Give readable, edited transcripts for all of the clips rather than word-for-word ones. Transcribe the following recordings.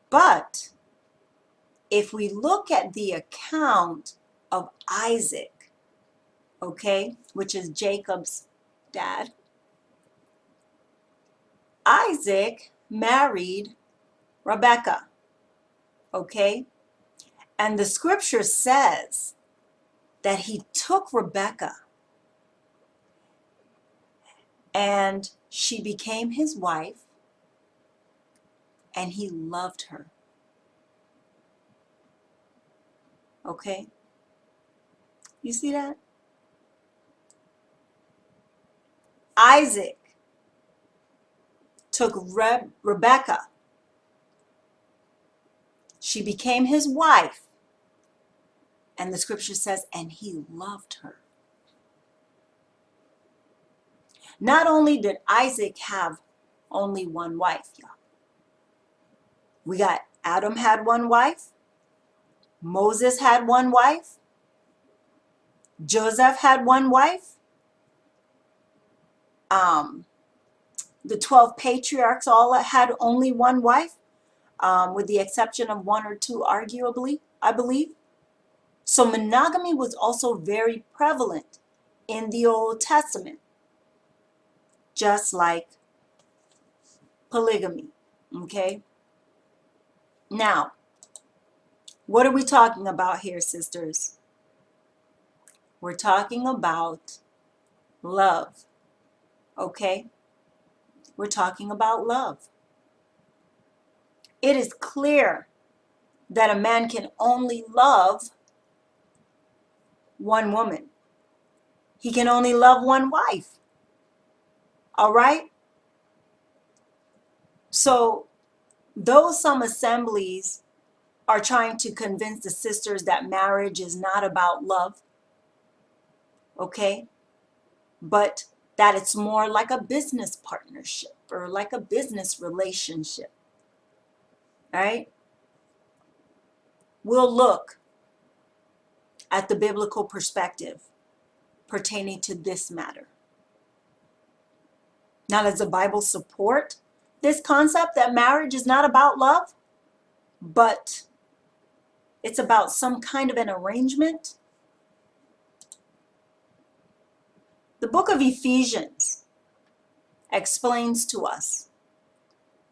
But if we look at the account of Isaac, okay, which is Jacob's dad, Isaac married Rebekah, okay? And the scripture says that he took Rebekah and she became his wife and he loved her, okay? You see that? Isaac took Rebekah. She became his wife. And the scripture says, and he loved her. Not only did Isaac have only one wife, y'all. We got Adam had one wife. Moses had one wife. Joseph had one wife. The 12 patriarchs all had only one wife, with the exception of one or two, arguably, I believe. So monogamy was also very prevalent in the Old Testament, just like polygamy, okay? Now, what are we talking about here, sisters? We're talking about love, okay? We're talking about love. It is clear that a man can only love one woman. He can only love one wife, all right? So, though some assemblies are trying to convince the sisters that marriage is not about love, okay? But that it's more like a business partnership or like a business relationship, all right? We'll look at the biblical perspective pertaining to this matter. Now, does the Bible support this concept that marriage is not about love, but it's about some kind of an arrangement? The book of Ephesians explains to us,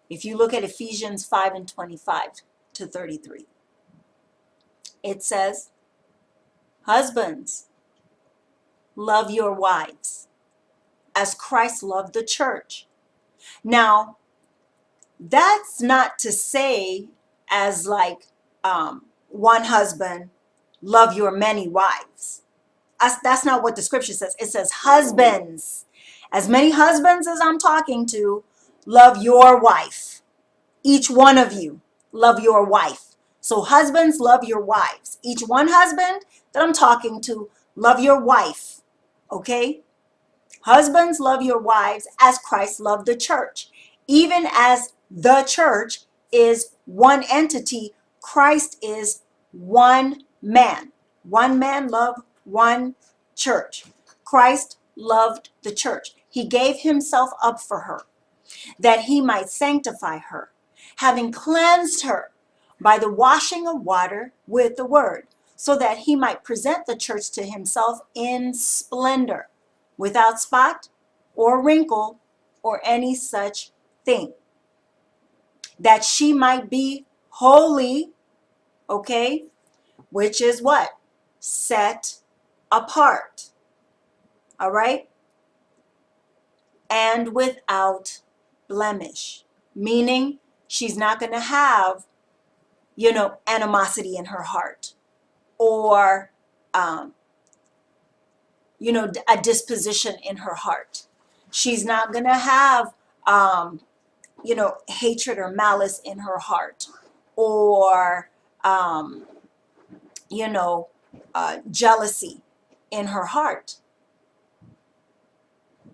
if you look at Ephesians 5 and 25 to 33, it says, husbands, love your wives as Christ loved the church. Now, that's not to say as like one husband, love your many wives. That's not what the scripture says. It says husbands, as many husbands as I'm talking to, love your wife. Each one of you, love your wife. So husbands, love your wives. Each one husband that I'm talking to, love your wife. Okay? Husbands, love your wives as Christ loved the church. Even as the church is one entity, Christ is one man. One man, love one church. Christ loved the church. He gave himself up for her, that he might sanctify her, having cleansed her by the washing of water with the word, so that he might present the church to himself in splendor, without spot or wrinkle or any such thing, that she might be holy, okay, which is what? Set apart, all right, and without blemish, meaning she's not going to have, animosity in her heart, or a disposition in her heart. She's not going to have hatred or malice in her heart, or jealousy in her heart.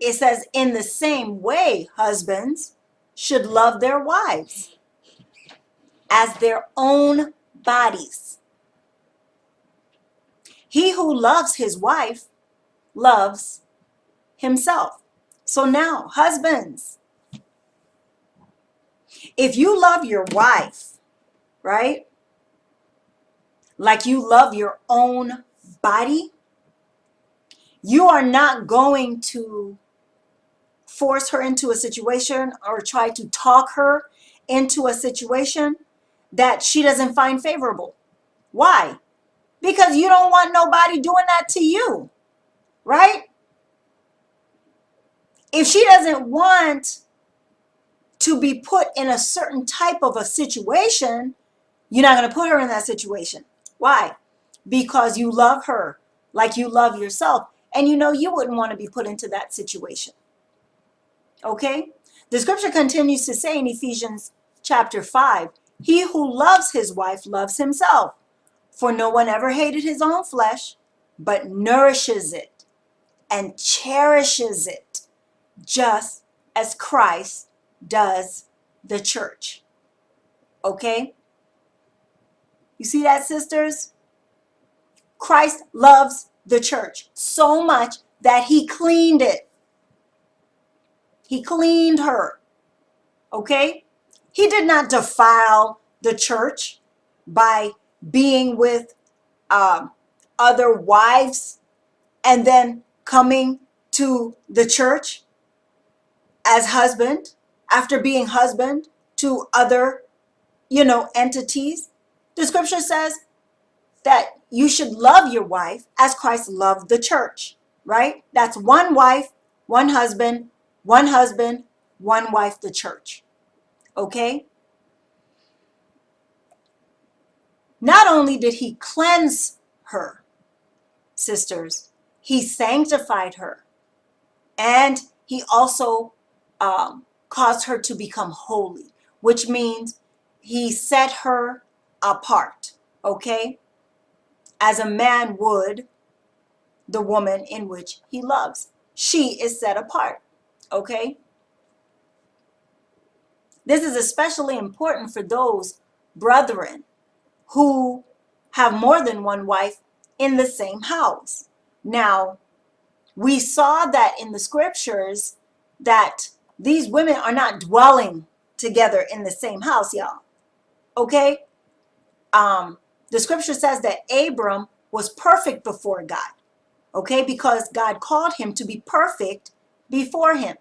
It says, in the same way, husbands should love their wives as their own bodies. He who loves his wife loves himself. So now, husbands, if you love your wife, right? Like you love your own body, you are not going to force her into a situation or try to talk her into a situation that she doesn't find favorable. Why? Because you don't want nobody doing that to you, right? If she doesn't want to be put in a certain type of a situation, you're not going to put her in that situation. Why? Because you love her like you love yourself. And you know you wouldn't want to be put into that situation. Okay? The scripture continues to say in Ephesians chapter 5, he who loves his wife loves himself. For no one ever hated his own flesh, but nourishes it and cherishes it, just as Christ does the church. Okay? You see that, sisters? Christ loves the church so much that he cleaned it. He cleaned her. Okay? He did not defile the church by being with other wives and then coming to the church as husband after being husband to other, entities. The scripture says that you should love your wife as Christ loved the church, right? That's one wife, one husband, one husband, one wife, the church. Okay? Not only did he cleanse her, sisters, he sanctified her, and he also caused her to become holy, which means he set her apart, okay? As a man would the woman in which he loves. She is set apart, okay? This is especially important for those brethren who have more than one wife in the same house. Now, we saw that in the scriptures that these women are not dwelling together in the same house, y'all. Okay? The scripture says that Abram was perfect before God. Okay? Because God called him to be perfect before him.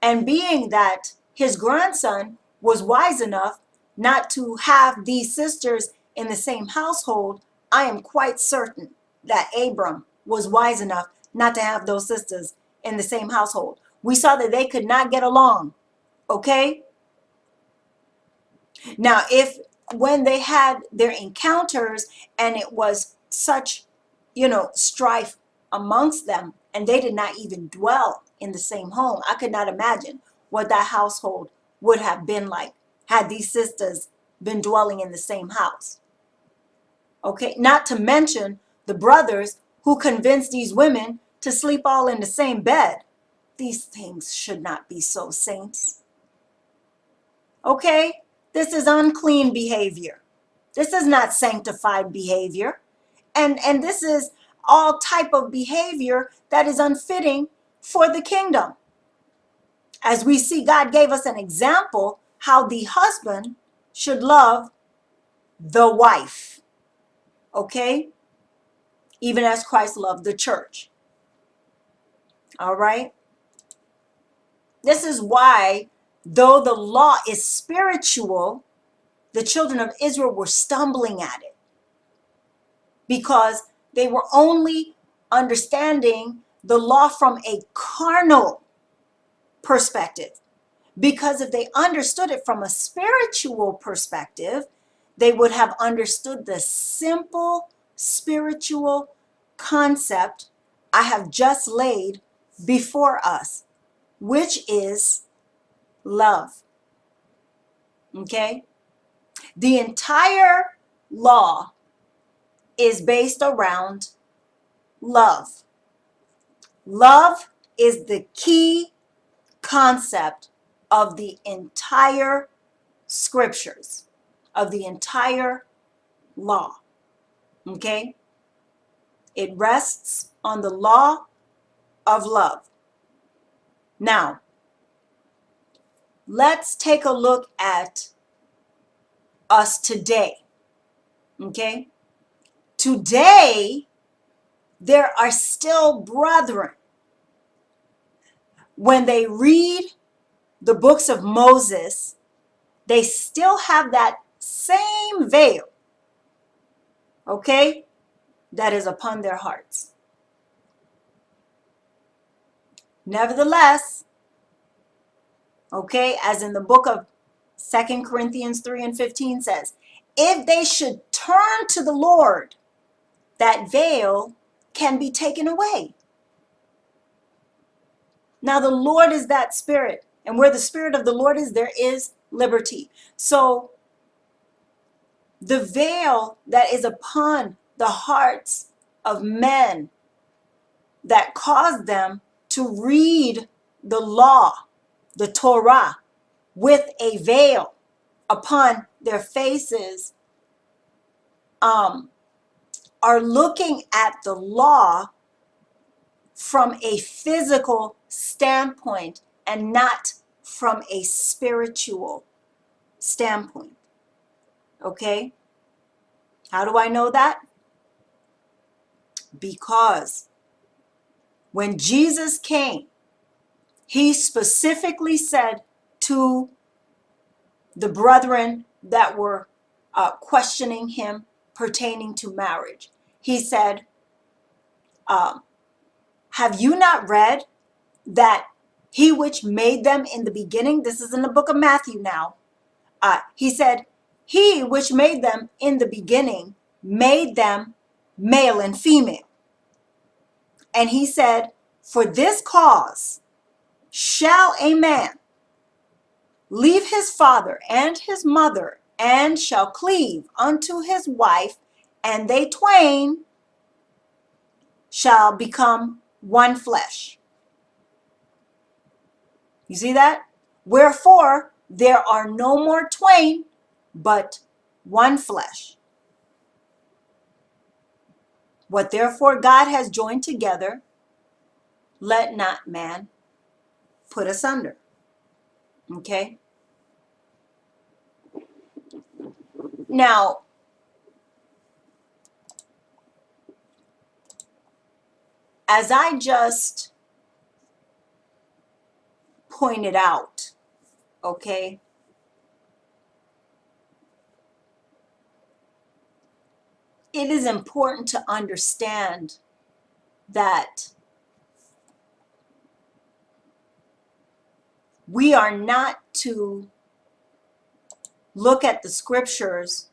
And being that his grandson was wise enough not to have these sisters in the same household, I am quite certain that Abram was wise enough not to have those sisters in the same household. We saw that they could not get along, okay? Now, if when they had their encounters and it was such, strife amongst them, and they did not even dwell in the same home, I could not imagine what that household would have been like had these sisters been dwelling in the same house. Okay, not to mention the brothers who convinced these women to sleep all in the same bed. These things should not be so, saints. Okay, this is unclean behavior. This is not sanctified behavior. And this is all type of behavior that is unfitting for the kingdom. As we see, God gave us an example how the husband should love the wife. Okay? Even as Christ loved the church. All right? This is why, though the law is spiritual, the children of Israel were stumbling at it because they were only understanding the law from a carnal perspective. Because if they understood it from a spiritual perspective, they would have understood the simple spiritual concept I have just laid before us, which is love. Okay? The entire law is based around love. Love is the key concept of the entire scriptures, of the entire law. Okay? It rests on the law of love. Now, let's take a look at us today. Okay? Today, there are still brethren, when they read the books of Moses, they still have that same veil, okay, that is upon their hearts. Nevertheless, okay, as in the book of 2 Corinthians 3 and 15 says, if they should turn to the Lord, that veil can be taken away. Now, the Lord is that Spirit, and where the Spirit of the Lord is, there is liberty. So, the veil that is upon the hearts of men that caused them to read the law, the Torah, with a veil upon their faces, are looking at the law from a physical standpoint and not from a spiritual standpoint. Okay? How do I know that? Because when Jesus came, he specifically said to the brethren that were questioning him pertaining to marriage, he said, have you not read that he which made them in the beginning, this is in the book of Matthew now, he said, he which made them in the beginning made them male and female. And he said, for this cause shall a man leave his father and his mother, and shall cleave unto his wife, and they twain shall become one flesh. You see that? Wherefore, there are no more twain, but one flesh. What therefore God has joined together, let not man put asunder. Okay? Now, as I just pointed out, okay, it is important to understand that we are not to look at the scriptures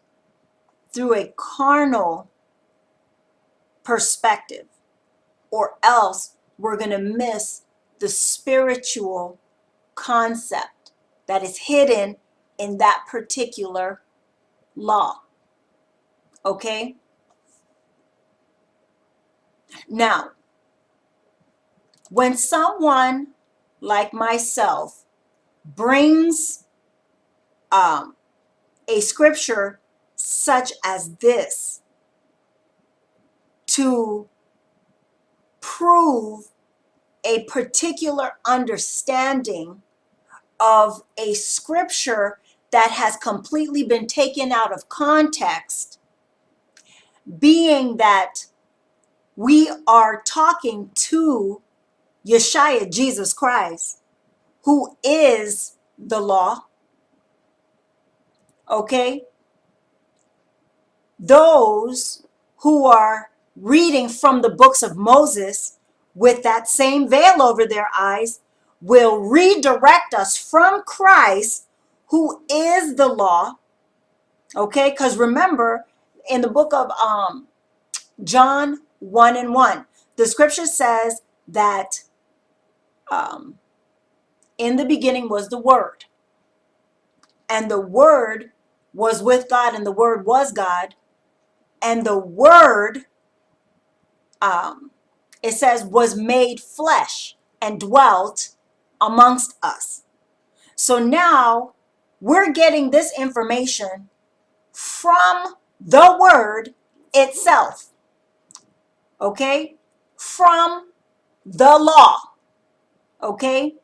through a carnal perspective, or else we're going to miss the spiritual concept that is hidden in that particular law. Okay? Now, when someone like myself brings a scripture such as this to prove a particular understanding of a scripture that has completely been taken out of context, being that we are talking to Yeshua, Jesus Christ, who is the law, okay? Those who are reading from the books of Moses with that same veil over their eyes will redirect us from Christ, who is the law, okay? Because remember, in the book of John 1 and 1, the scripture says that in the beginning was the Word, and the Word was with God, and the Word was God, and the Word, it says, was made flesh and dwelt amongst us. So now we're getting this information from the Word itself, okay? From the law, okay?